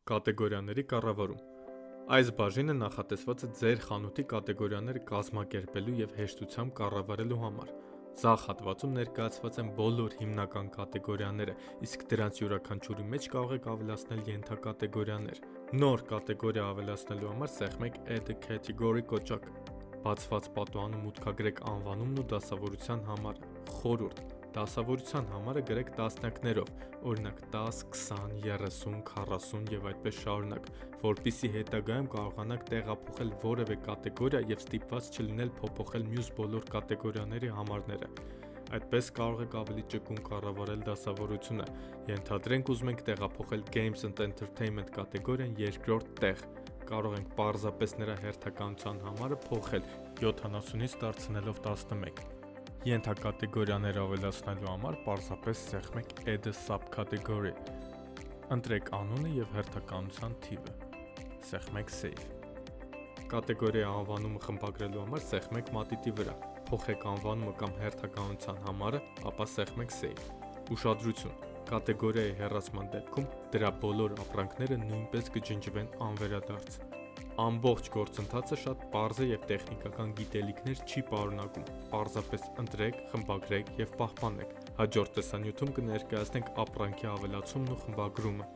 Կատեգորիաների կառավարում։ Այս բաժինը նախատեսված է ձեր խանութի կատեգորիաները կազմակերպելու եւ հեշտությամբ կառավարելու համար։ Ձախ հատվածում ներկայացված են բոլոր հիմնական կատեգորիաները, իսկ դրանց յուրաքանչյուրի մեջ կարող եք ավելացնել ենթակատեգորիաներ։ Նոր կատեգորիա ավելացնելու համար սեղմեք Add a Category կոճակը։ Բացված պատուհանում մուտքագրեք անվանումն ու դասավորության համարը։ Խորհուրդ. դասավորության համարը գրեք տասնյակներով, օրինակ 10, 20, 30, 40 եւ այդպես շարունակ, որպեսզի հետագայում կարողանաք տեղափոխել որևէ կատեգորիա եւ ստիպված չլինել փոփոխել մյուս բոլոր կատեգորիաների համարները։ Այդպես կարող եք ավելի ճկուն կառավարել դասավորությունը։ Ենթադրենք ուզում ենք տեղափոխել Games and Entertainment կատեգորիան երկրորդ տեղ։ Կարող ենք պարզապես նրա հերթականության համարը փոխել 70-ից դարձնելով 11։ Ենթակատեգորիաներ ավելացնելու համար պարզապես սեղմեք Add a Subcategory։ Ընտրեք անունը եւ հերթականության թիվը։ Սեղմեք Save։ Կատեգորիայի անվանումը խմբագրելու համար սեղմեք մատիտի վրա։ Փոխեք անվանումը կամ հերթականության համարը, ապա սեղմեք Save։ Ուշադրություն. կատեգորիայի հեռացման դեպքում դրա բոլոր ապրանքները նույնպես կջնջվեն անվերադարձ։ Ամբողջ գործընթացը շատ պարզ է եւ տեխնիկական գիտելիքներ չի պարունակում։ Պարզապես ընտրեք, խմբագրեք եւ պահպանեք։ Հաջորդ տեսանյութում կներկայացնենք ապրանքի ավելացումն ու խմբագրումը։